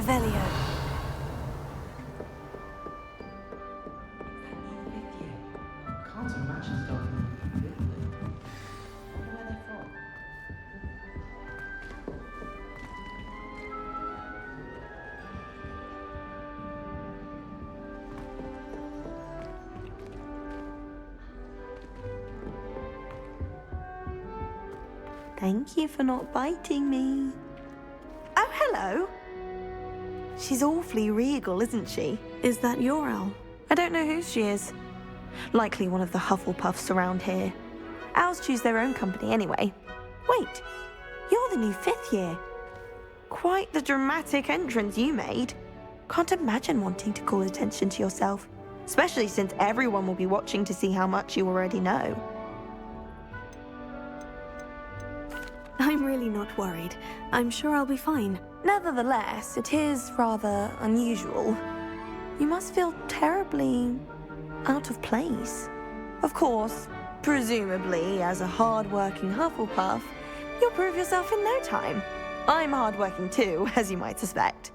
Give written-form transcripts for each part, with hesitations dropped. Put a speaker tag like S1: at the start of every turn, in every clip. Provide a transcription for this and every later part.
S1: Revelio.
S2: Can't imagine starting a new building. Wonder where they're from.
S1: Thank you for not biting me. Oh, hello. She's awfully regal, isn't she? Is that your owl? I don't know whose she is. Likely one of the Hufflepuffs around here. Owls choose their own company anyway. Wait, you're the new 5th year. Quite the dramatic entrance you made. Can't imagine wanting to call attention to yourself, especially since everyone will be watching to see how much you already know. I'm really not worried. I'm sure I'll be fine. Nevertheless, it is rather unusual. You must feel terribly out of place. Of course, presumably, as a hard-working Hufflepuff, you'll prove yourself in no time. I'm hard-working too, as you might suspect.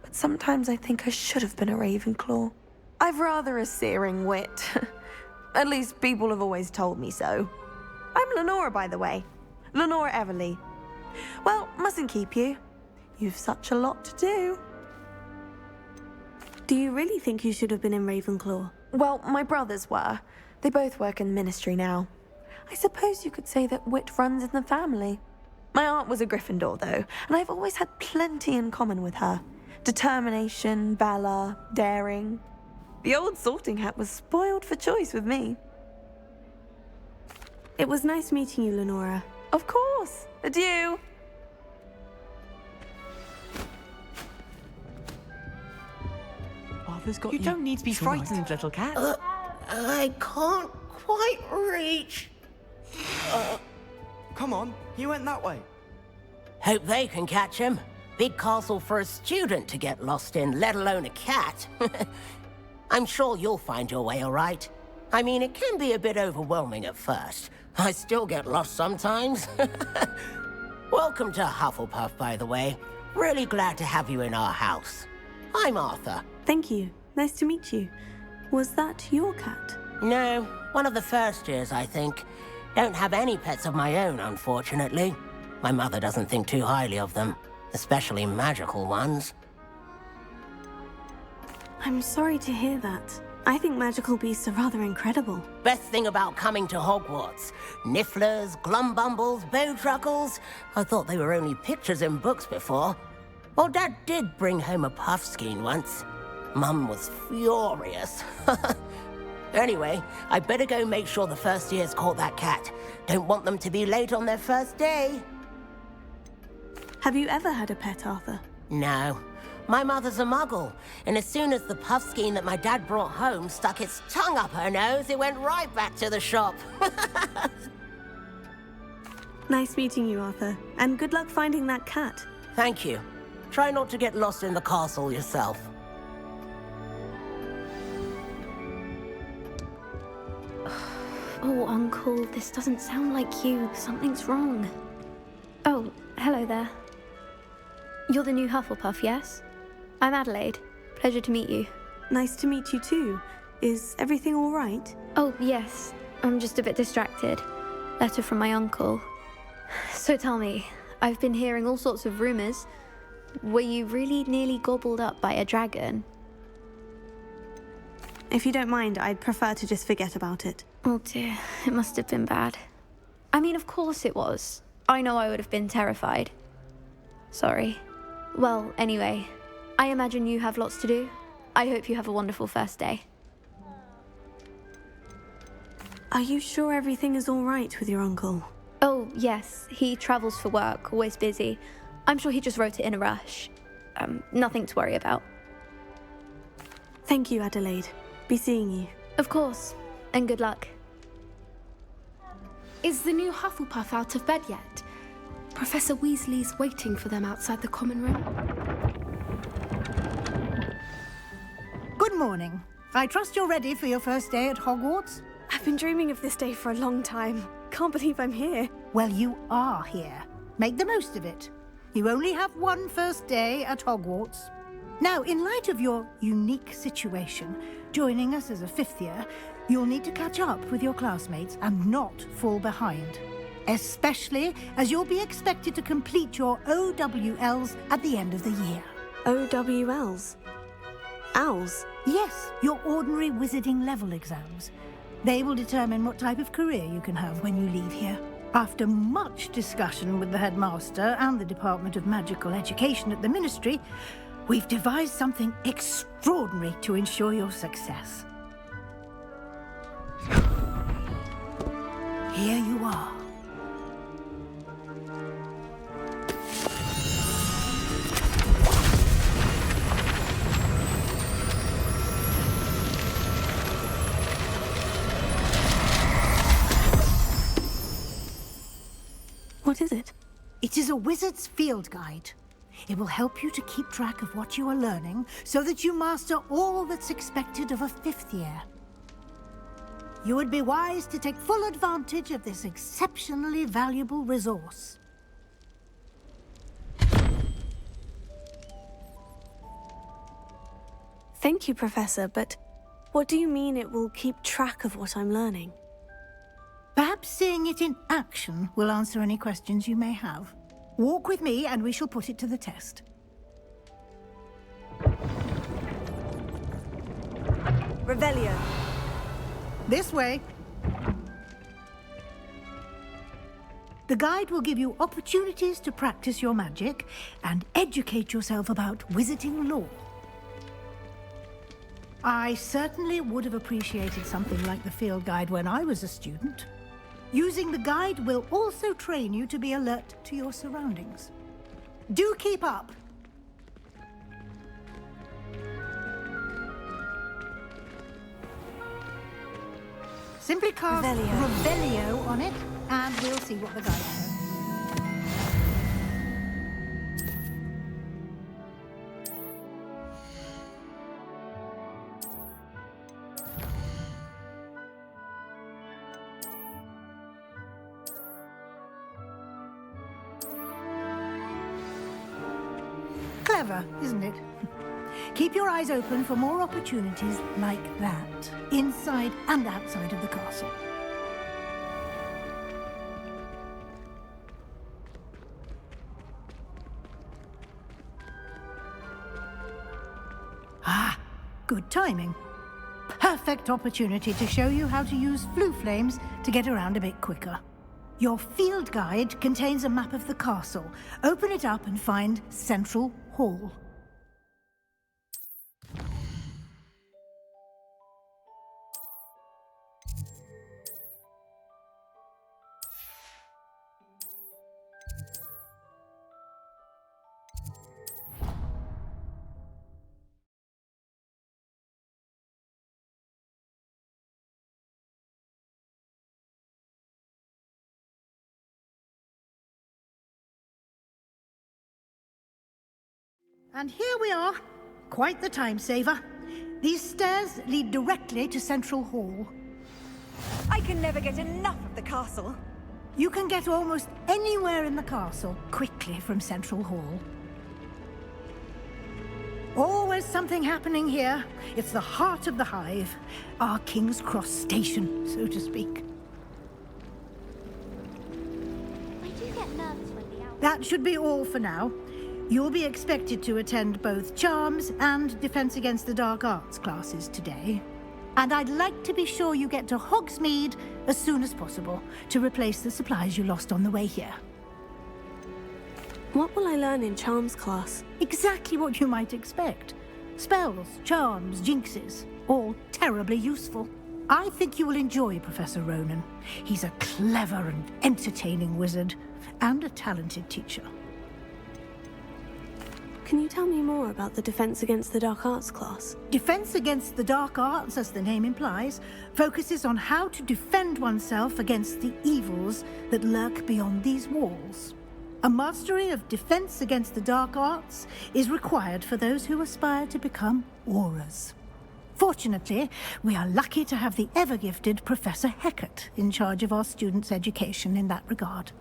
S1: But sometimes I think I should have been a Ravenclaw. I've rather a searing wit. At least people have always told me so. I'm Lenora, by the way. Lenora Everly. Well, mustn't keep you. You've such a lot to do. Do you really think you should have been in Ravenclaw? Well, my brothers were. They both work in the ministry now. I suppose you could say that wit runs in the family. My aunt was a Gryffindor, though, and I've always had plenty in common with her. Determination, valor, daring. The old sorting hat was spoiled for choice with me. It was nice meeting you, Lenora. Of course. Adieu.
S3: Arthur's got
S4: You don't need to be
S3: It's all right.
S4: frightened, little cat.
S5: I can't quite reach.
S3: Come on, he went that way.
S5: Hope they can catch him. Big castle for a student to get lost in, let alone a cat. I'm sure you'll find your way all right. I mean, it can be a bit overwhelming at first. I still get lost sometimes. Welcome to Hufflepuff, by the way. Really glad to have you in our house. I'm Arthur.
S1: Thank you. Nice to meet you. Was that your cat?
S5: No, one of the first years, I think. Don't have any pets of my own, unfortunately. My mother doesn't think too highly of them, especially magical ones.
S1: I'm sorry to hear that. I think magical beasts are rather incredible.
S5: Best thing about coming to Hogwarts. Nifflers, Glumbumbles, Bowtruckles. I thought they were only pictures in books before. Well, Dad did bring home a Puffskein once. Mum was furious. Anyway, I better go make sure the first years caught that cat. Don't want them to be late on their first day.
S1: Have you ever had a pet, Arthur?
S5: No. My mother's a muggle, and as soon as the Puffskein that my dad brought home stuck its tongue up her nose, it went right back to the shop.
S1: Nice meeting you, Arthur. And good luck finding that cat.
S5: Thank you. Try not to get lost in the castle yourself.
S6: Oh, Uncle, this doesn't sound like you. Something's wrong. Oh, hello there. You're the new Hufflepuff, yes? I'm Adelaide. Pleasure to meet you.
S1: Nice to meet you too. Is everything all right?
S6: Oh, yes. I'm just a bit distracted. Letter from my uncle. So tell me, I've been hearing all sorts of rumors. Were you really nearly gobbled up by a dragon?
S1: If you don't mind, I'd prefer to just forget about it.
S6: Oh dear, it must have been bad. I mean, of course it was. I know I would have been terrified. Sorry. Well, anyway, I imagine you have lots to do. I hope you have a wonderful first day.
S1: Are you sure everything is all right with your uncle?
S6: Oh, yes, he travels for work, always busy. I'm sure he just wrote it in a rush. Nothing to worry about.
S1: Thank you, Adelaide. Be seeing you.
S6: Of course, and good luck.
S7: Is the new Hufflepuff out of bed yet? Professor Weasley's waiting for them outside the common room.
S8: Good morning. I trust you're ready for your first day at Hogwarts?
S1: I've been dreaming of this day for a long time. Can't believe I'm here.
S8: Well, you are here. Make the most of it. You only have one first day at Hogwarts. Now, in light of your unique situation, joining us as a 5th year, you'll need to catch up with your classmates and not fall behind. Especially as you'll be expected to complete your OWLs at the end of the year.
S1: OWLs? Owls?
S8: Yes, your ordinary wizarding level exams. They will determine what type of career you can have when you leave here. After much discussion with the headmaster and the Department of Magical Education at the Ministry, we've devised something extraordinary to ensure your success. Here you are.
S1: What is it?
S8: It is a wizard's field guide. It will help you to keep track of what you are learning so that you master all that's expected of a 5th year. You would be wise to take full advantage of this exceptionally valuable resource.
S1: Thank you, Professor, but what do you mean it will keep track of what I'm learning?
S8: Perhaps seeing it in action will answer any questions you may have. Walk with me and we shall put it to the test.
S1: Revelio.
S8: This way. The guide will give you opportunities to practice your magic and educate yourself about wizarding lore. I certainly would have appreciated something like the field guide when I was a student. Using the guide will also train you to be alert to your surroundings. Do keep up! Simply cast Revelio on it, and we'll see what the guide says. Clever, isn't it? Keep your eyes open for more opportunities like that, inside and outside of the castle. Ah, good timing. Perfect opportunity to show you how to use flue flames to get around a bit quicker. Your field guide contains a map of the castle. Open it up and find Central Hall. And here we are. Quite the time saver. These stairs lead directly to Central Hall.
S3: I can never get enough of the castle.
S8: You can get almost anywhere in the castle quickly from Central Hall. Always something happening here. It's the heart of the Hive. Our King's Cross station, so to speak.
S4: I do get nervous when the owls...
S8: That should be all for now. You'll be expected to attend both Charms and Defense Against the Dark Arts classes today. And I'd like to be sure you get to Hogsmeade as soon as possible to replace the supplies you lost on the way here.
S1: What will I learn in Charms class?
S8: Exactly what you might expect. Spells, charms, jinxes, all terribly useful. I think you will enjoy Professor Ronen. He's a clever and entertaining wizard, and a talented teacher.
S1: Can you tell me more about the Defense Against the Dark Arts class?
S8: Defense Against the Dark Arts, as the name implies, focuses on how to defend oneself against the evils that lurk beyond these walls. A mastery of Defense Against the Dark Arts is required for those who aspire to become Aurors. Fortunately, we are lucky to have the ever-gifted Professor Hecat in charge of our students' education in that regard.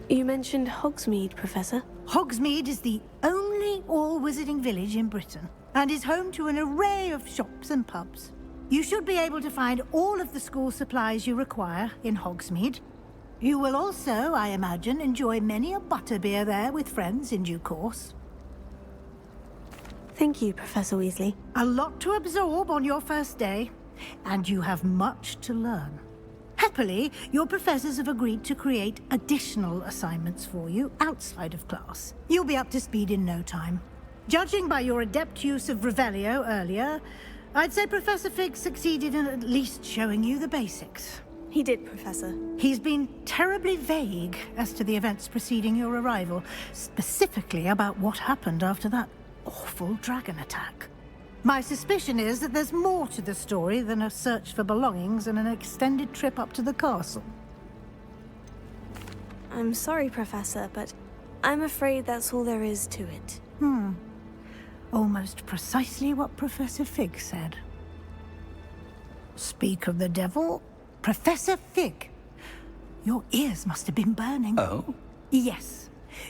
S1: You mentioned Hogsmeade, Professor.
S8: Hogsmeade is the only only all-wizarding village in Britain, and is home to an array of shops and pubs. You should be able to find all of the school supplies you require in Hogsmeade. You will also, I imagine, enjoy many a butterbeer there with friends in due course.
S1: Thank you, Professor Weasley.
S8: A lot to absorb on your first day, and you have much to learn. Happily, your professors have agreed to create additional assignments for you outside of class. You'll be up to speed in no time. Judging by your adept use of Revelio earlier, I'd say Professor Fig succeeded in at least showing you the basics.
S1: He did, Professor.
S8: He's been terribly vague as to the events preceding your arrival, specifically about what happened after that awful dragon attack. My suspicion is that there's more to the story than a search for belongings and an extended trip up to the castle.
S1: I'm sorry, Professor, but I'm afraid that's all there is to it.
S8: Almost precisely what Professor Fig said. Speak of the devil, Professor Fig. Your ears must have been burning.
S9: Oh?
S8: Yes.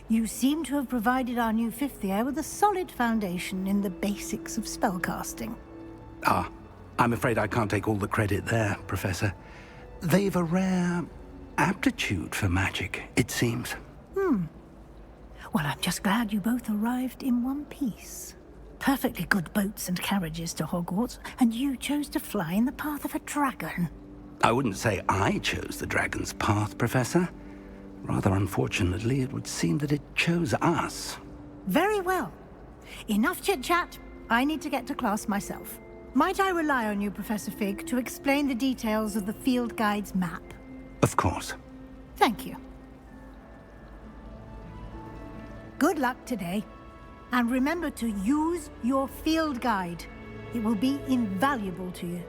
S8: You seem to have provided our new fifth year with a solid foundation in the basics of spellcasting.
S9: Ah, I'm afraid I can't take all the credit there, Professor. They've a rare aptitude for magic, it seems.
S8: Well, I'm just glad you both arrived in one piece. Perfectly good boats and carriages to Hogwarts, and you chose to fly in the path of a dragon.
S9: I wouldn't say I chose the dragon's path, Professor. Rather unfortunately, it would seem that it chose us.
S8: Very well. Enough chit-chat. I need to get to class myself. Might I rely on you, Professor Fig, to explain the details of the field guide's map?
S9: Of course.
S8: Thank you. Good luck today. And remember to use your field guide. It will be invaluable to you.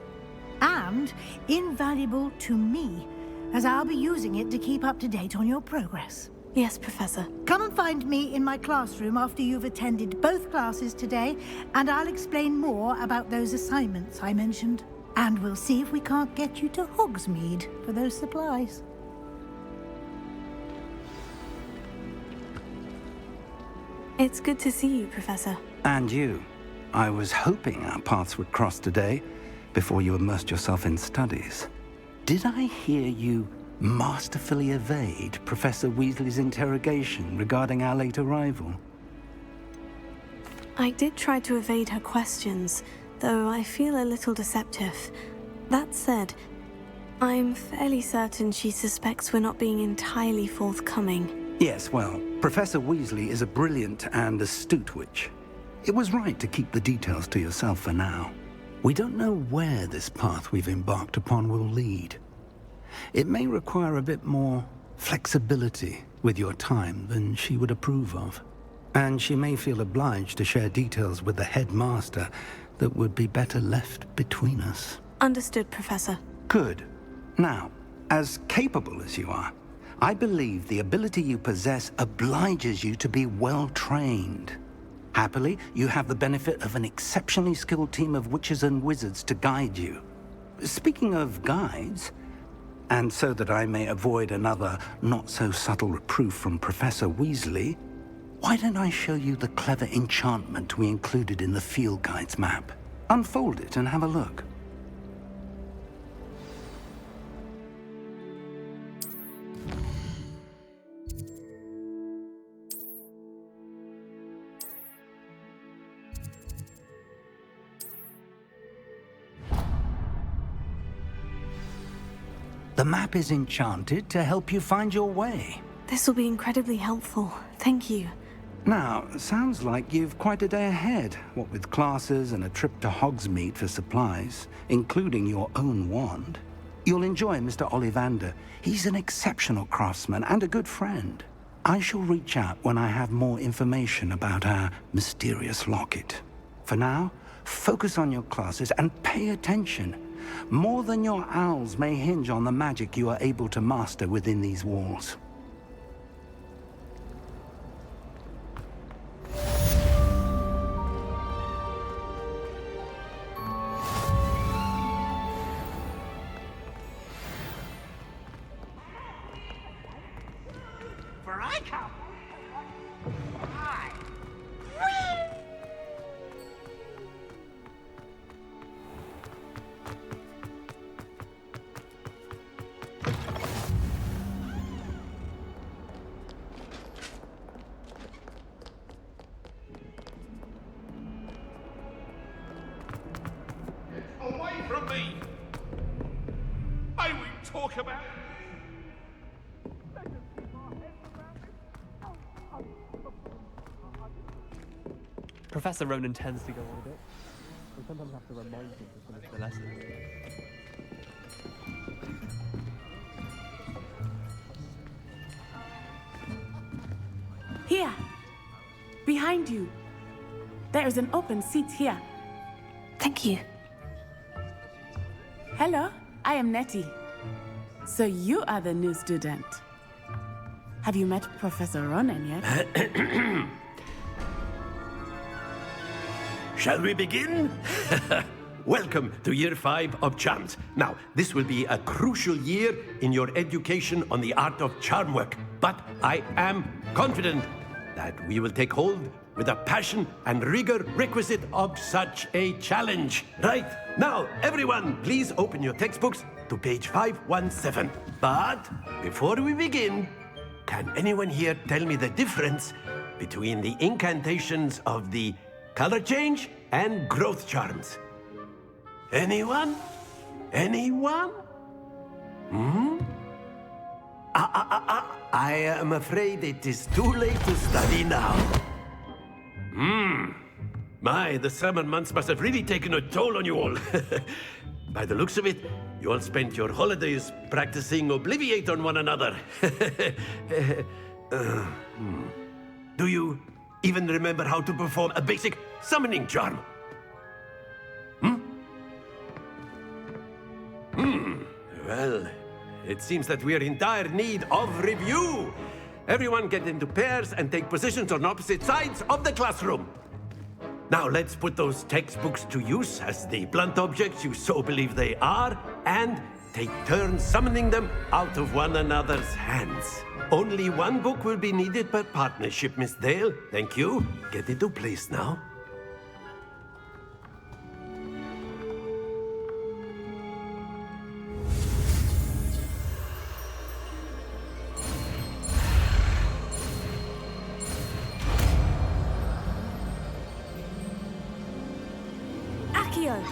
S8: And invaluable to me, as I'll be using it to keep up to date on your progress.
S1: Yes, Professor.
S8: Come and find me in my classroom after you've attended both classes today, and I'll explain more about those assignments I mentioned. And we'll see if we can't get you to Hogsmeade for those supplies.
S1: It's good to see you, Professor.
S9: And you. I was hoping our paths would cross today, before you immersed yourself in studies. Did I hear you masterfully evade Professor Weasley's interrogation regarding our late arrival?
S1: I did try to evade her questions, though I feel a little deceptive. That said, I'm fairly certain she suspects we're not being entirely forthcoming.
S9: Yes, well, Professor Weasley is a brilliant and astute witch. It was right to keep the details to yourself for now. We don't know where this path we've embarked upon will lead. It may require a bit more flexibility with your time than she would approve of. And she may feel obliged to share details with the headmaster that would be better left between us.
S1: Understood, Professor.
S9: Good. Now, as capable as you are, I believe the ability you possess obliges you to be well-trained. Happily, you have the benefit of an exceptionally skilled team of witches and wizards to guide you. Speaking of guides, and so that I may avoid another not-so-subtle reproof from Professor Weasley, why don't I show you the clever enchantment we included in the field guide's map? Unfold it and have a look. The map is enchanted to help you find your way.
S1: This will be incredibly helpful. Thank you.
S9: Now, sounds like you've quite a day ahead, what with classes and a trip to Hogsmeade for supplies, including your own wand. You'll enjoy Mr. Ollivander. He's an exceptional craftsman and a good friend. I shall reach out when I have more information about our mysterious locket. For now, focus on your classes and pay attention. More than your owls may hinge on the magic you are able to master within these walls.
S5: For I come. I,
S10: talk about?
S2: Professor Ronan tends to go on a bit. We sometimes have to remind him to finish the lesson.
S11: Here! Behind you! There is an open seat here.
S1: Thank you.
S11: Hello, I am Nettie. So you are the new student. Have you met Professor Ronan yet?
S12: Shall we begin? Welcome to Year 5 of Charms. Now, this will be a crucial year in your education on the art of charm work, but I am confident that we will take hold with the passion and rigor requisite of such a challenge. Right, now, everyone, please open your textbooks to page 517. But before we begin, can anyone here tell me the difference between the incantations of the color change and growth charms? Anyone? Anyone? I am afraid it is too late to study now. My, the summer months must have really taken a toll on you all. By the looks of it, you all spent your holidays practicing Obliviate on one another. Do you even remember how to perform a basic summoning charm? Well, it seems that we are in dire need of review. Everyone get into pairs and take positions on opposite sides of the classroom. Now let's put those textbooks to use as the blunt objects you so believe they are, and take turns summoning them out of one another's hands. Only one book will be needed per partnership, Miss Dale. Thank you. Get into place now.
S11: Accio!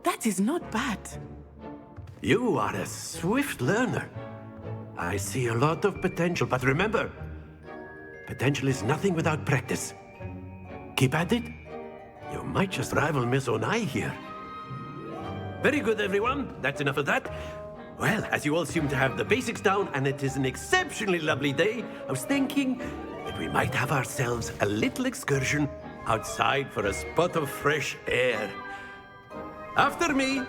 S11: That is not bad.
S12: You are a swift learner. I see a lot of potential, but remember, potential is nothing without practice. Keep at it. You might just rival Miss Onai here. Very good, everyone. That's enough of that. Well, as you all seem to have the basics down, and it is an exceptionally lovely day, I was thinking that we might have ourselves a little excursion outside for a spot of fresh air. After me.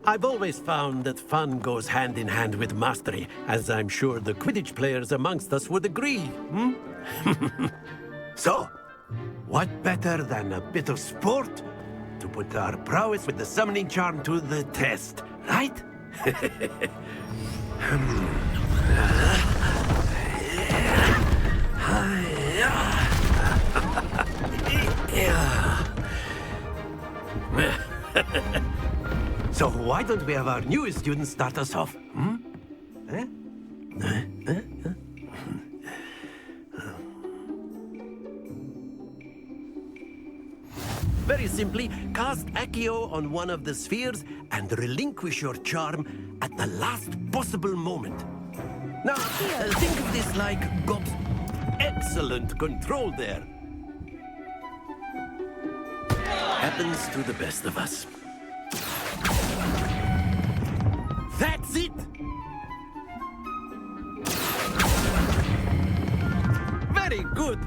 S12: I've always found that fun goes hand in hand with mastery, as I'm sure the Quidditch players amongst us would agree. So, what better than a bit of sport to put our prowess with the summoning charm to the test, right? So why don't we have our newest student start us off? Very simply, cast Accio on one of the spheres and relinquish your charm at the last possible moment. Now, think of this like God's excellent control there. Happens to the best of us. That's it! Very good!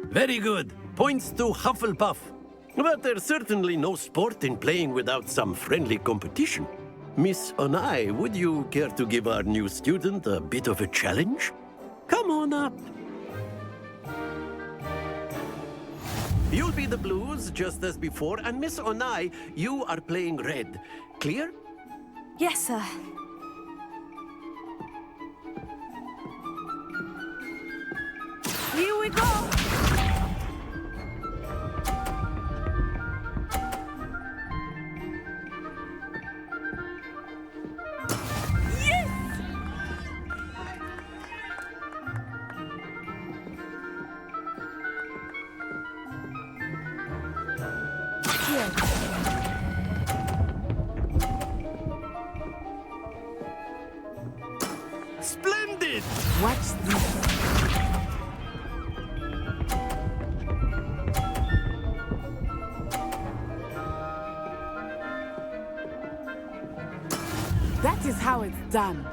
S12: Very good. Points to Hufflepuff. But there's certainly no sport in playing without some friendly competition. Miss Onai, would you care to give our new student a bit of a challenge? Come on up. You'll be the blues, just as before, and Miss Onai, you are playing red. Clear?
S3: Yes, sir. Here we go!
S12: Splendid!
S11: Watch this. That is how it's done.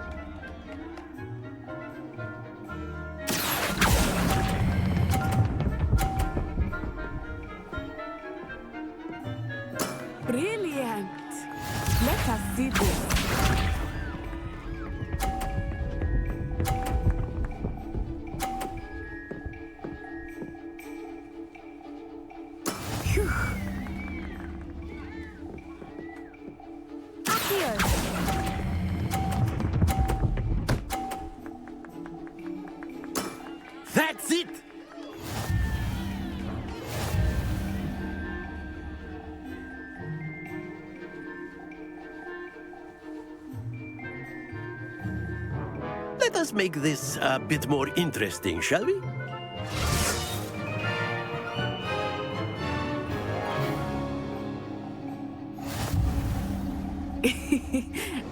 S11: Brilliant! Let us see this. Phew.
S12: That's it! Let us make this a bit more interesting, shall we?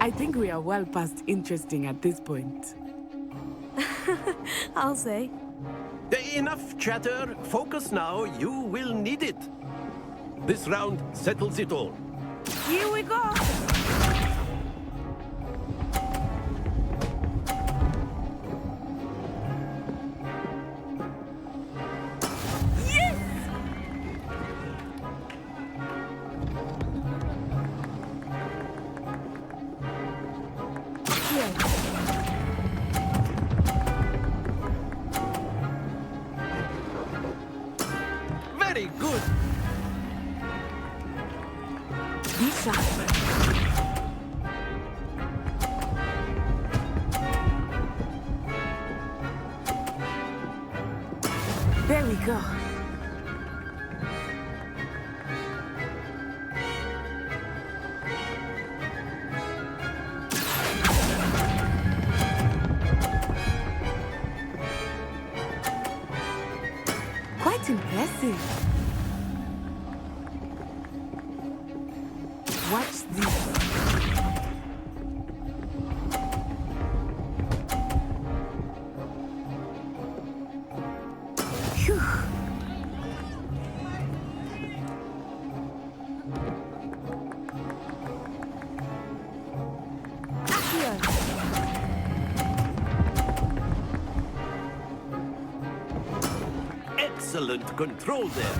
S11: I think we are well past interesting at this point.
S3: I'll say.
S12: Enough chatter. Focus now. You will need it. This round settles it all.
S3: Here we go!
S12: Very good.
S11: Be sharp. There we go. Quite impressive. Watch this. Phew.
S12: Excellent control there.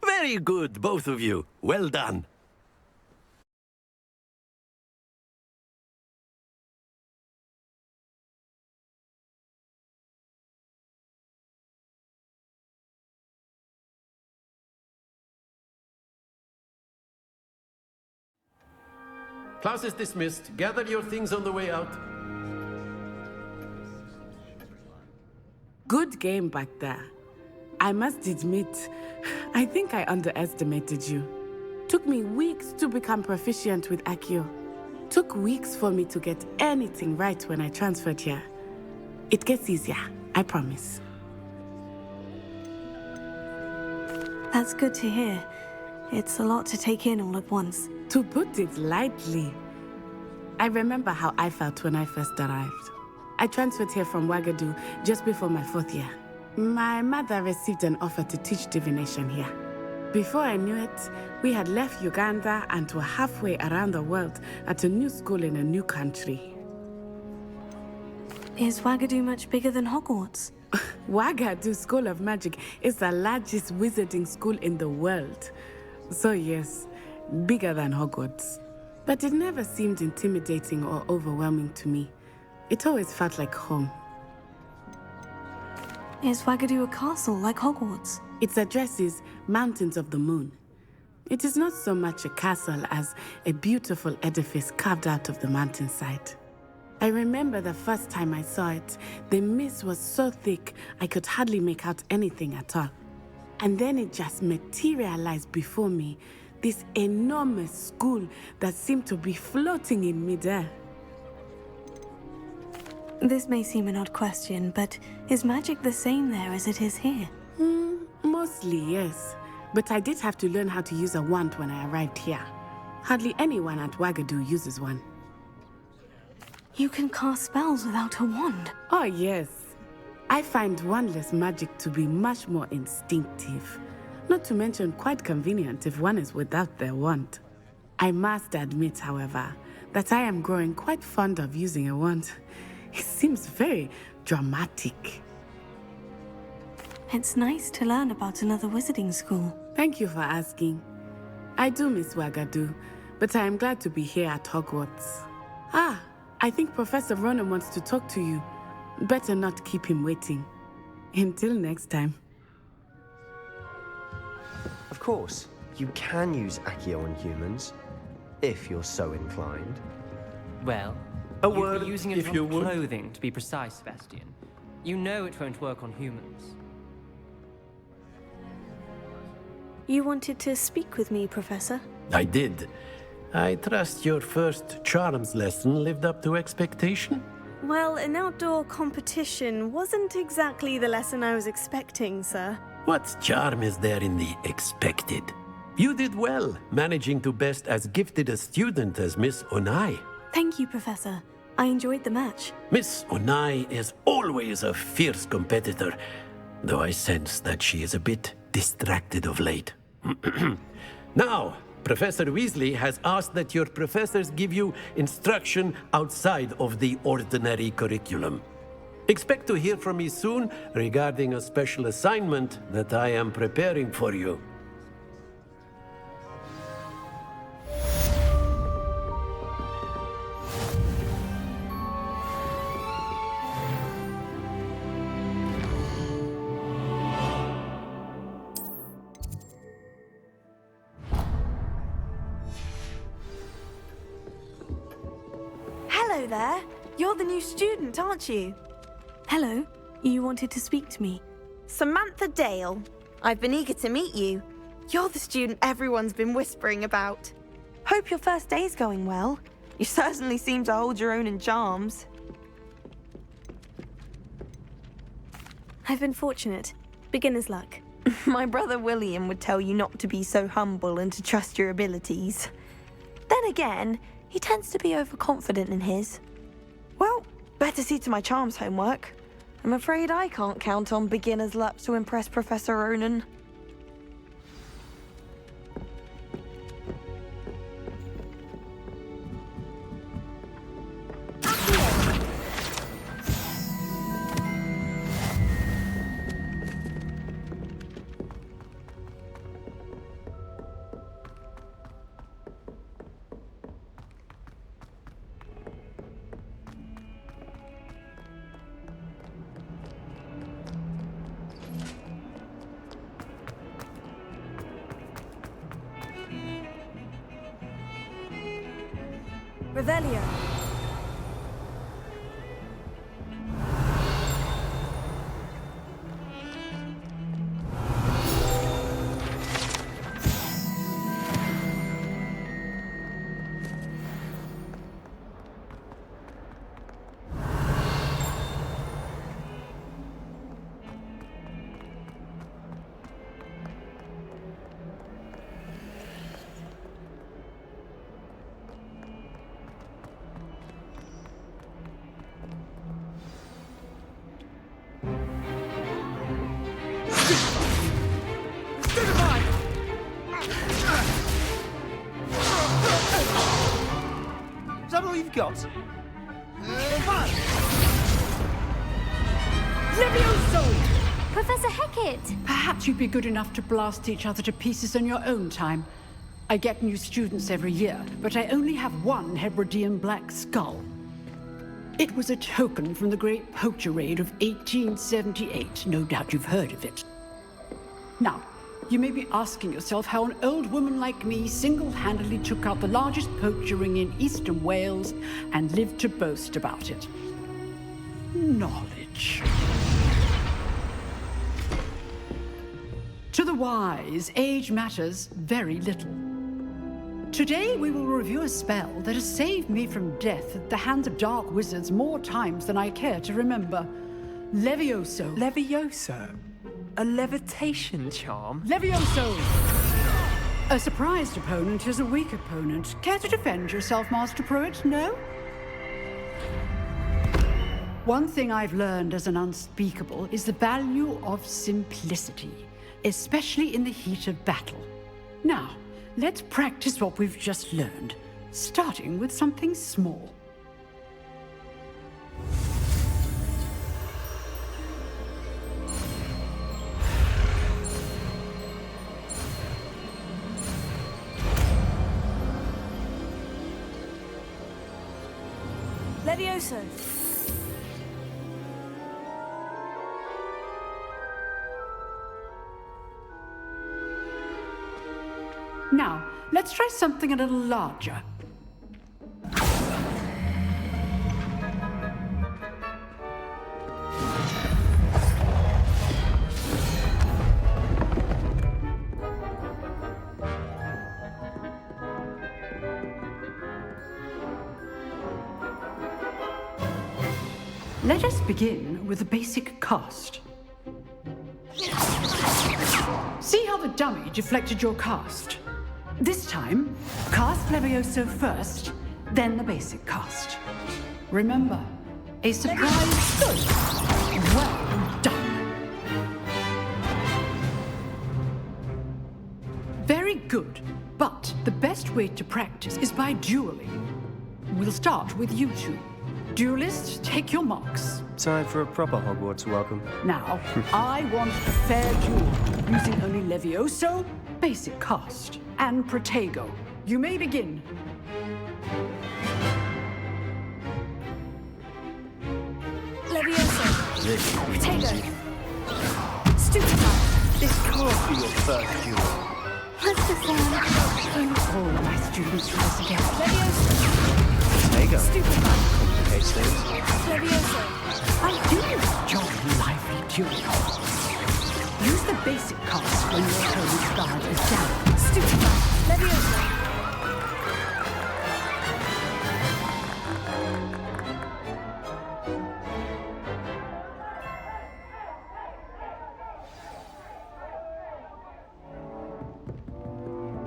S12: Very good, both of you. Well done. Class is dismissed. Gather your things on the way out.
S11: Good game back there. I must admit, I think I underestimated you. Took me weeks to become proficient with Accio. Took weeks for me to get anything right when I transferred here. It gets easier, I promise.
S1: That's good to hear. It's a lot to take in all at once.
S11: To put it lightly, I remember how I felt when I first arrived. I transferred here from Wagadu just before my 4th year. My mother received an offer to teach divination here. Before I knew it, we had left Uganda and were halfway around the world at a new school in a new country.
S1: Is Wagadu much bigger than Hogwarts?
S11: Wagadu School of Magic is the largest wizarding school in the world. So yes, bigger than Hogwarts. But it never seemed intimidating or overwhelming to me. It always felt like home.
S1: Is Wagadu a castle like Hogwarts?
S11: Its address is Mountains of the Moon. It is not so much a castle as a beautiful edifice carved out of the mountainside. I remember the first time I saw it, the mist was so thick I could hardly make out anything at all. And then it just materialized before me, this enormous school that seemed to be floating in midair.
S1: This may seem an odd question, but is magic the same there as it is here?
S11: Mostly, yes. But I did have to learn how to use a wand when I arrived here. Hardly anyone at Wagadu uses one.
S1: You can cast spells without a wand?
S11: Oh, yes. I find wandless magic to be much more instinctive. Not to mention quite convenient if one is without their wand. I must admit, however, that I am growing quite fond of using a wand. It seems very dramatic.
S1: It's nice to learn about another wizarding school.
S11: Thank you for asking. I do miss Wagadu, but I am glad to be here at Hogwarts. Ah, I think Professor Ronen wants to talk to you. Better not keep him waiting. Until next time.
S10: Of course, you can use Accio on humans, if you're so inclined.
S2: Well,
S12: A
S2: you'd be
S12: word,
S2: using it
S12: if
S2: on
S12: you would.
S2: clothing, to be precise, Sebastian. You know it won't work on humans.
S1: You wanted to speak with me, Professor?
S12: I did. I trust your first charms lesson lived up to expectation?
S1: Well, an outdoor competition wasn't exactly the lesson I was expecting, sir.
S12: What charm is there in the expected? You did well, managing to best as gifted a student as Miss Onai.
S1: Thank you, Professor. I enjoyed the match.
S12: Miss Onai is always a fierce competitor, though I sense that she is a bit distracted of late. Now, Professor Weasley has asked that your professors give you instruction outside of the ordinary curriculum. Expect to hear from me soon regarding a special assignment that I am preparing for you.
S1: Hello there. You're the new student, aren't you? Hello. You wanted to speak to me.
S13: Samantha Dale. I've been eager to meet you. You're the student everyone's been whispering about.
S1: Hope your first day's going well.
S13: You certainly seem to hold your own in charms.
S1: I've been fortunate. Beginner's luck.
S13: My brother William would tell you not to be so humble and to trust your abilities.
S1: Then again, he tends to be overconfident in his.
S13: Well, better see to my charms homework. I'm afraid I can't count on beginner's luck to impress Professor Ronen.
S1: Revelio.
S2: Is that all you've got?
S4: Levioso! Professor Hecat!
S14: Perhaps you'd be good enough to blast each other to pieces in your own time. I get new students every year, but I only have one Hebridean black skull. It was a token from the Great Poacher Raid of 1878. No doubt you've heard of it. Now, you may be asking yourself how an old woman like me single-handedly took out the largest poacher ring in eastern Wales and lived to boast about it. Knowledge. To the wise, age matters very little. Today we will review a spell that has saved me from death at the hands of dark wizards more times than I care to remember. Levioso.
S15: Levioso? A levitation charm?
S14: Levioso! A surprised opponent is a weak opponent. Care to defend yourself, Master Pruitt? No? One thing I've learned as an unspeakable is the value of simplicity, especially in the heat of battle. Now, let's practice what we've just learned, starting with something small.
S13: Levioso.
S14: Now, let's try something a little larger. Let us begin with the basic cast. See how the dummy deflected your cast? This time, cast Levioso first, then the basic cast. Remember, a surprise good. Well done. Very good, but the best way to practice is by dueling. We'll start with you two. Duelists, take your marks.
S10: Time for a proper Hogwarts welcome.
S14: Now, I want a fair duel, using only Levioso, basic cast, and Protego. You may begin.
S13: Levioso. Protego. Stupefy.
S10: This can't be your first duel.
S6: What's the sound?
S14: Don't all my students for this again.
S13: Levioso.
S10: Protego.
S13: Stupefy.
S10: Complicates things.
S13: Levioso.
S14: I do enjoy lively duels. Use the basic cast when your opponent's guard is down.
S13: Stupefy. Levioso.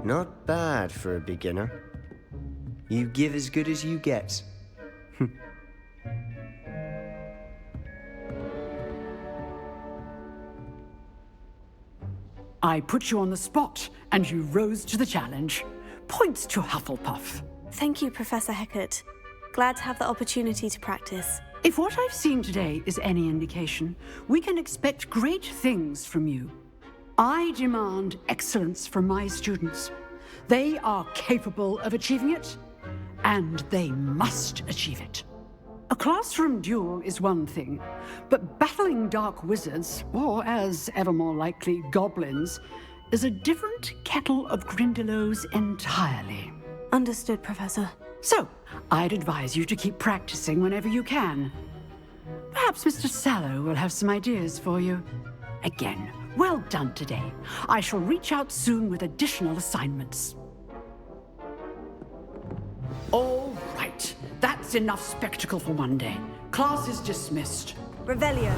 S10: Not bad for a beginner. You give as good as you get.
S14: I put you on the spot, and you rose to the challenge. Points to Hufflepuff.
S1: Thank you, Professor Hecat. Glad to have the opportunity to practice.
S14: If what I've seen today is any indication, we can expect great things from you. I demand excellence from my students. They are capable of achieving it, and they must achieve it. A classroom duel is one thing, but battling dark wizards, or as ever more likely, goblins, is a different kettle of Grindylows entirely.
S1: Understood, Professor.
S14: So, I'd advise you to keep practicing whenever you can. Perhaps Mr. Sallow will have some ideas for you. Again, well done today. I shall reach out soon with additional assignments. All right. That's enough spectacle for one day. Class is dismissed.
S13: Revelio.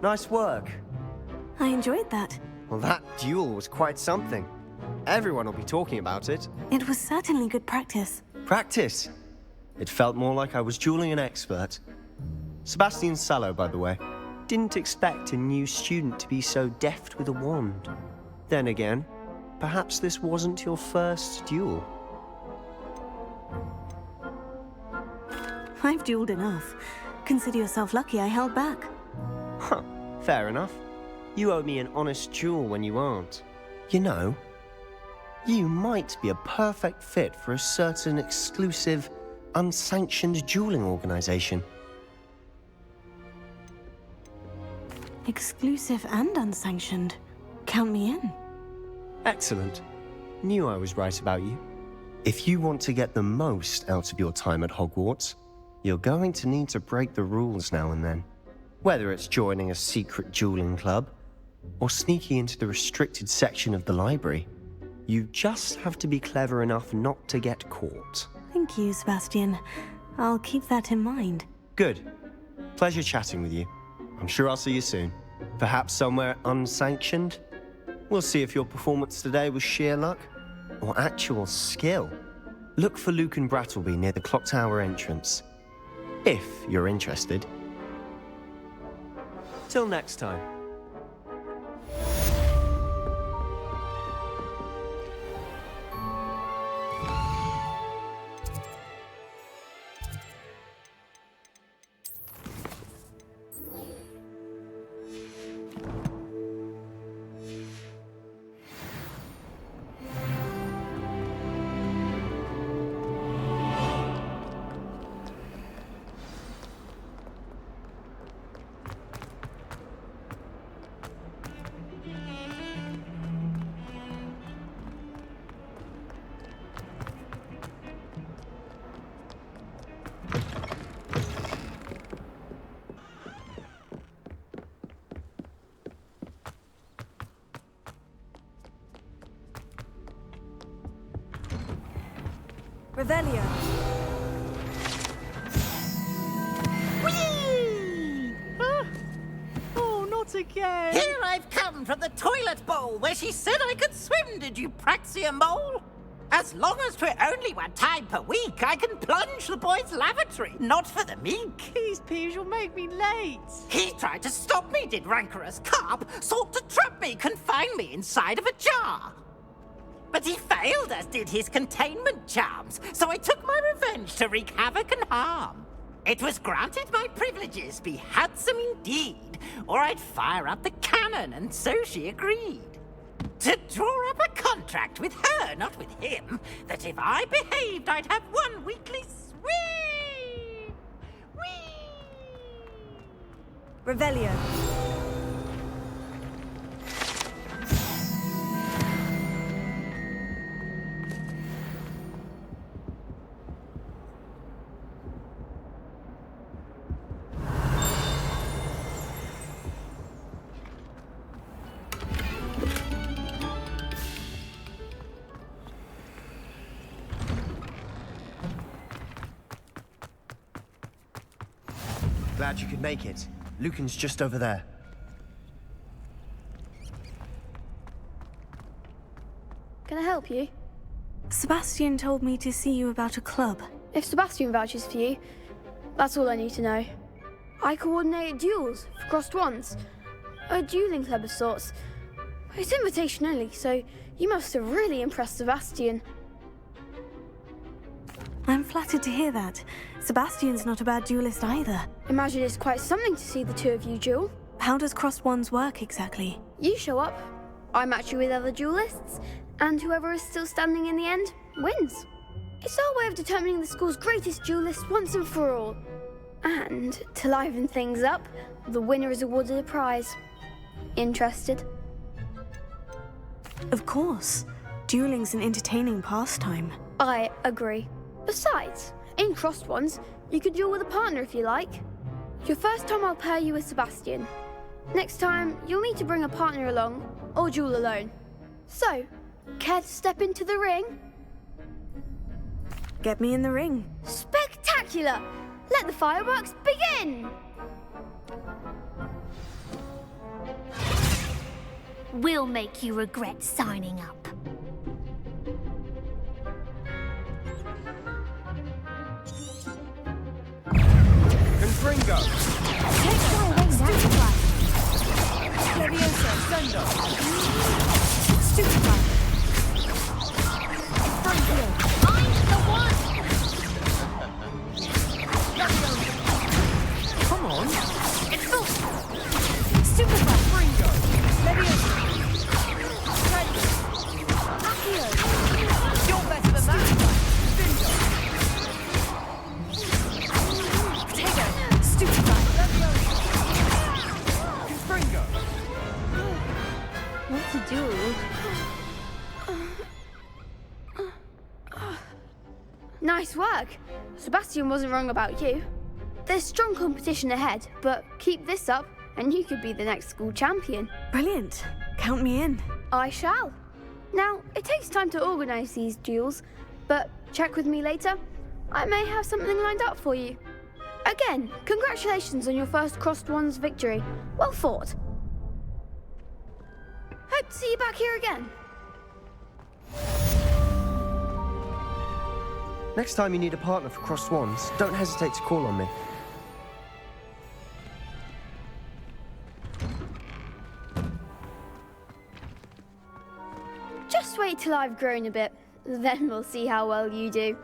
S10: Nice work.
S1: I enjoyed that.
S10: Well, that duel was quite something. Everyone will be talking about it.
S1: It was certainly good practice.
S10: Practice. It felt more like I was dueling an expert. Sebastian Sallow, by the way. Didn't expect a new student to be so deft with a wand. Then again, perhaps this wasn't your first duel.
S1: I've dueled enough. Consider yourself lucky I held back.
S10: Huh, fair enough. You owe me an honest duel when you aren't. You know, you might be a perfect fit for a certain exclusive, unsanctioned dueling organization.
S1: Exclusive and unsanctioned. Count me in.
S10: Excellent. Knew I was right about you. If you want to get the most out of your time at Hogwarts, you're going to need to break the rules now and then. Whether it's joining a secret dueling club, or sneaking into the restricted section of the library, you just have to be clever enough not to get caught.
S1: Thank you, Sebastian. I'll keep that in mind.
S10: Good. Pleasure chatting with you. I'm sure I'll see you soon. Perhaps somewhere unsanctioned? We'll see if your performance today was sheer luck or actual skill. Look for Lucan Brattleby near the Clock Tower entrance, if you're interested. Till next time.
S3: Revelio.
S15: Oh, not again!
S5: Here I've come from the toilet bowl where she said I could swim, did you Praxia mole? As long as 'twere only one time per week, I can plunge the boy's lavatory, not for the meek.
S15: Please, Peeves, you'll make me late.
S5: He tried to stop me, did rancorous carp, sought to trap me, confine me inside of a jar. But he failed, as did his containment charms, so I took my revenge to wreak havoc and harm. It was granted my privileges be handsome indeed, or I'd fire up the cannon, and so she agreed. To draw up a contract with her, not with him, that if I behaved, I'd have one weekly swim.
S3: Revelio.
S10: Glad you could make it. Lucan's just over there.
S6: Can I help you?
S1: Sebastian told me to see you about a club.
S6: If Sebastian vouches for you, that's all I need to know. I coordinate duels for crossed wands. A dueling club of sorts. It's invitation only, so you must have really impressed Sebastian.
S1: I'm flattered to hear that. Sebastian's not a bad duelist either.
S6: Imagine it's quite something to see the two of you duel.
S1: How does crossed wands work exactly?
S6: You show up, I match you with other duelists, and whoever is still standing in the end wins. It's our way of determining the school's greatest duelist once and for all. And to liven things up, the winner is awarded a prize. Interested?
S1: Of course. Dueling's an entertaining pastime.
S6: I agree. Besides, in crossed wands, you could duel with a partner if you like. Your first time I'll pair you with Sebastian. Next time, you'll need to bring a partner along, or duel alone. So, care to step into the ring?
S1: Get me in the ring.
S6: Spectacular! Let the fireworks begin!
S4: We'll make you regret signing up.
S10: Confringo!
S4: Take your wings out of life.
S3: Leviosa. Sendo. Stupefy.
S4: I'm the one!
S15: Come on!
S4: It's
S6: Nice work. Sebastian wasn't wrong about you. There's strong competition ahead, but keep this up and you could be the next school champion.
S1: Brilliant. Count me in.
S6: I shall. Now, it takes time to organise these duels, but check with me later. I may have something lined up for you. Again, congratulations on your first Crossed Wands victory. Well fought. Hope to see you back here again.
S10: Next time you need a partner for Crossed Wands, don't hesitate to call on me.
S6: Just wait till I've grown a bit, then we'll see how well you do.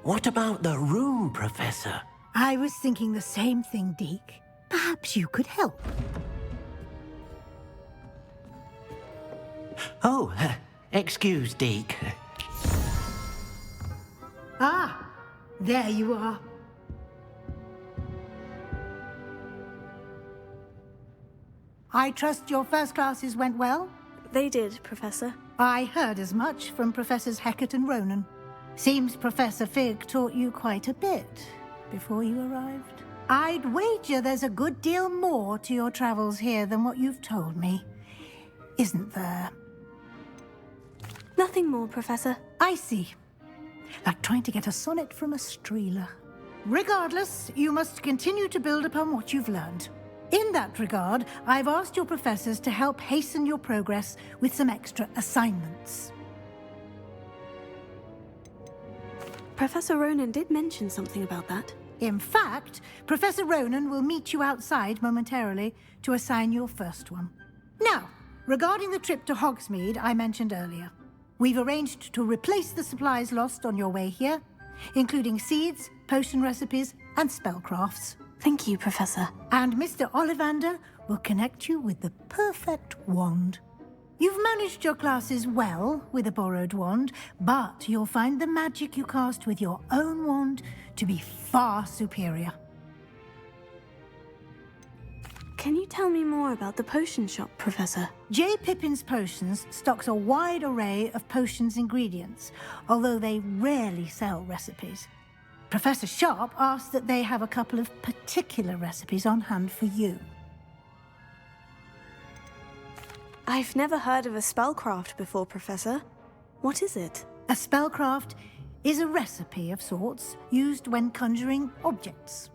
S12: What about the room, Professor?
S8: I was thinking the same thing, Deke. Perhaps you could help.
S2: Oh, excuse, Deke.
S8: Ah, there you are. I trust your first classes went well?
S1: They did, Professor.
S8: I heard as much from Professors Hecat and Ronan. Seems Professor Fig taught you quite a bit before you arrived. I'd wager there's a good deal more to your travels here than what you've told me. Isn't there?
S1: Nothing more, Professor.
S8: I see. Like trying to get a sonnet from a streeler. Regardless, you must continue to build upon what you've learned. In that regard, I've asked your professors to help hasten your progress with some extra assignments.
S1: Professor Ronan did mention something about that.
S8: In fact, Professor Ronan will meet you outside momentarily to assign your first one. Now, regarding the trip to Hogsmeade I mentioned earlier, we've arranged to replace the supplies lost on your way here, including seeds, potion recipes, and spellcrafts.
S1: Thank you, Professor.
S8: And Mr. Ollivander will connect you with the perfect wand. You've managed your classes well with a borrowed wand, but you'll find the magic you cast with your own wand to be far superior.
S1: Can you tell me more about the potion shop, Professor?
S8: J. Pippin's Potions stocks a wide array of potions ingredients, although they rarely sell recipes. Professor Sharp asked that they have a couple of particular recipes on hand for you.
S1: I've never heard of a spellcraft before, Professor. What is it?
S8: A spellcraft is a recipe of sorts used when conjuring objects.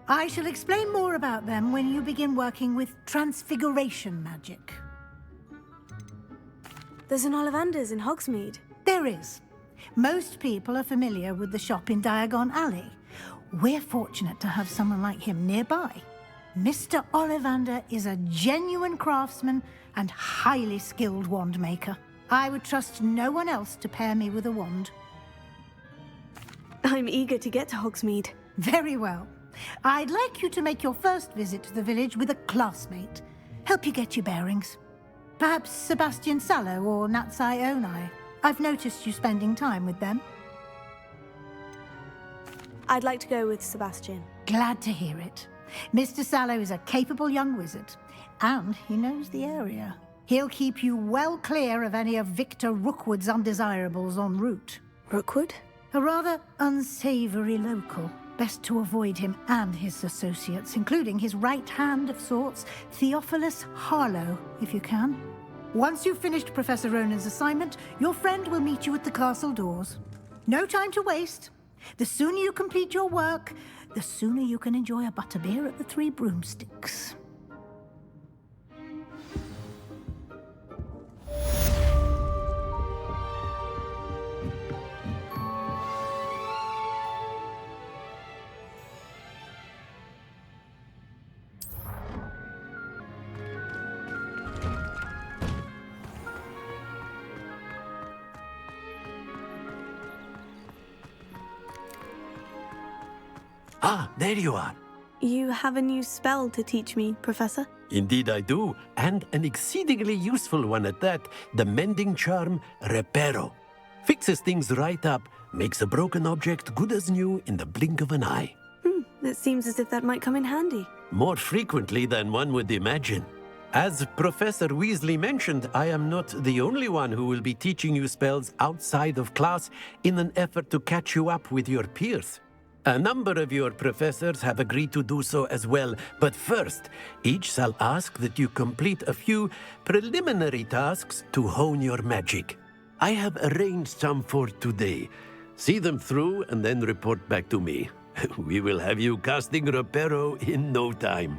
S8: I shall explain more about them when you begin working with transfiguration magic.
S1: There's an Ollivander's in Hogsmeade.
S8: There is. Most people are familiar with the shop in Diagon Alley. We're fortunate to have someone like him nearby. Mr. Ollivander is a genuine craftsman and highly skilled wand maker. I would trust no one else to pair me with a wand.
S1: I'm eager to get to Hogsmeade.
S8: Very well. I'd like you to make your first visit to the village with a classmate. Help you get your bearings. Perhaps Sebastian Sallow or Natsai Onai. I've noticed you spending time with them.
S1: I'd like to go with Sebastian.
S8: Glad to hear it. Mr. Sallow is a capable young wizard, and he knows the area. He'll keep you well clear of any of Victor Rookwood's undesirables en route.
S1: Rookwood?
S8: A rather unsavory local. Best to avoid him and his associates, including his right hand of sorts, Theophilus Harlow, if you can. Once you've finished Professor Ronan's assignment, your friend will meet you at the castle doors. No time to waste. The sooner you complete your work, the sooner you can enjoy a butterbeer at the Three Broomsticks.
S12: Ah, there you are.
S1: You have a new spell to teach me, Professor?
S12: Indeed I do, and an exceedingly useful one at that, the mending charm Reparo. Fixes things right up, makes a broken object good as new in the blink of an eye.
S1: It seems as if that might come in handy.
S12: More frequently than one would imagine. As Professor Weasley mentioned, I am not the only one who will be teaching you spells outside of class in an effort to catch you up with your peers. A number of your professors have agreed to do so as well, but first, each shall ask that you complete a few preliminary tasks to hone your magic. I have arranged some for today. See them through and then report back to me. We will have you casting Reparo in no time.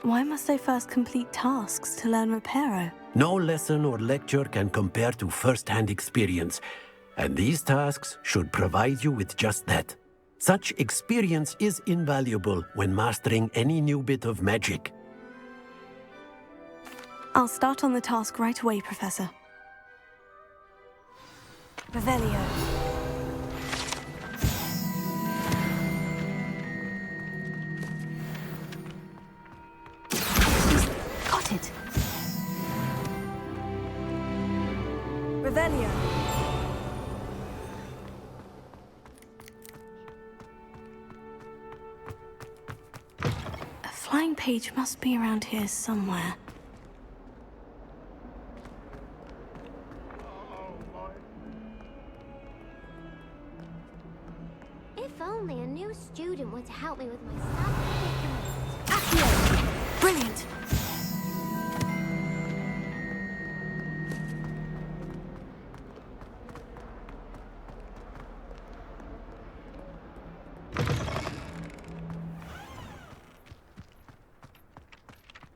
S1: Why must I first complete tasks to learn Reparo?
S12: No lesson or lecture can compare to first-hand experience. And these tasks should provide you with just that. Such experience is invaluable when mastering any new bit of magic.
S1: I'll start on the task right away, Professor. Revelio. Got it.
S13: Revelio.
S1: Flying page must be around here somewhere.
S4: If only a new student were to help me with my stuff.
S1: Accio! Brilliant!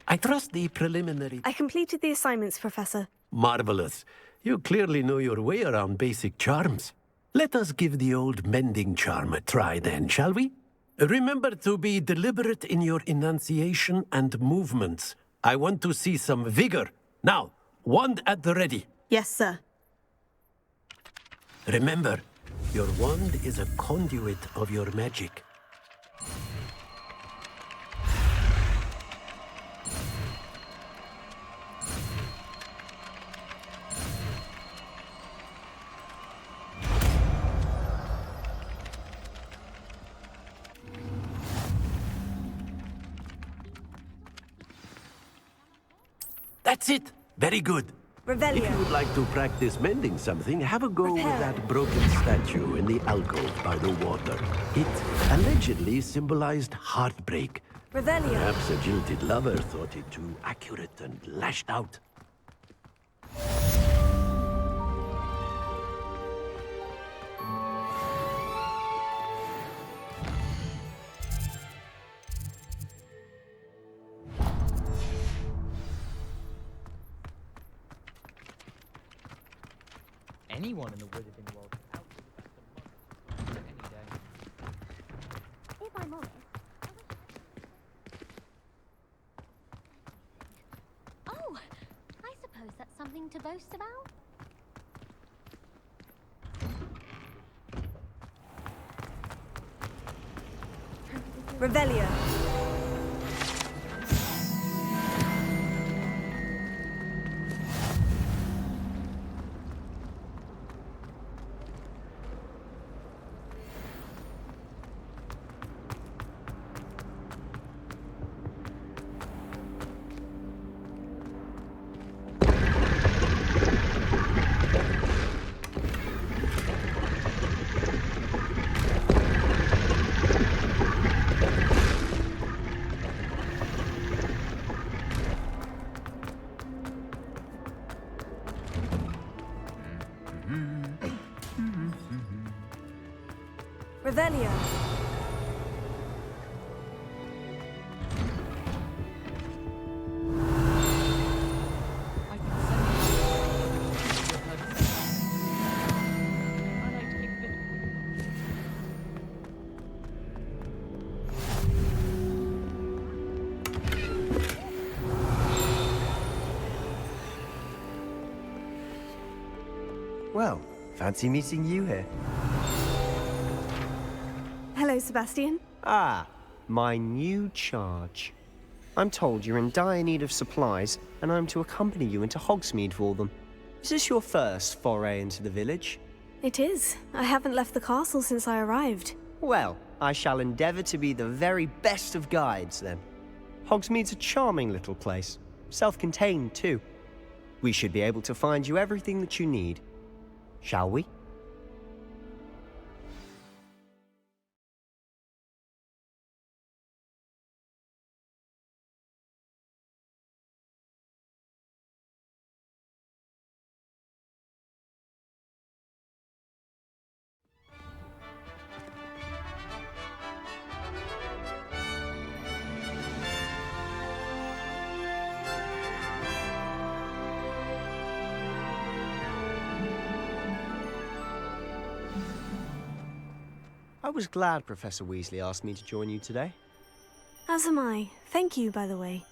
S12: I trust the preliminary...
S1: I completed the assignments, Professor.
S12: Marvelous. You clearly know your way around basic charms. Let us give the old mending charm a try then, shall we? Remember to be deliberate in your enunciation and movements. I want to see some vigor. Now, wand at the ready.
S1: Yes, sir.
S12: Remember, your wand is a conduit of your magic. That's it. Very good.
S13: Revelio.
S12: If you would like to practice mending something, have a go with that broken statue in the alcove by the water. It allegedly symbolized heartbreak.
S13: Revelio.
S12: Perhaps a jilted lover thought it too accurate and lashed out.
S2: Anyone in the wizarding world out any day.
S4: If I'm honest. Oh, I suppose that's something to boast about.
S13: Revelio.
S1: Revelio.
S10: Well, fancy meeting you here.
S1: Hello, Sebastian.
S10: Ah, my new charge. I'm told you're in dire need of supplies, and I'm to accompany you into Hogsmeade for them. Is this your first foray into the village?
S1: It is. I haven't left the castle since I arrived.
S10: Well, I shall endeavour to be the very best of guides, then. Hogsmeade's a charming little place. Self-contained, too. We should be able to find you everything that you need. Shall we? I was glad Professor Weasley asked me to join you today.
S1: As am I. Thank you, by the way.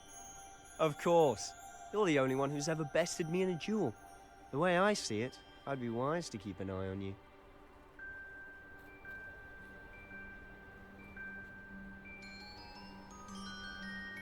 S10: Of course. You're the only one who's ever bested me in a duel. The way I see it, I'd be wise to keep an eye on you.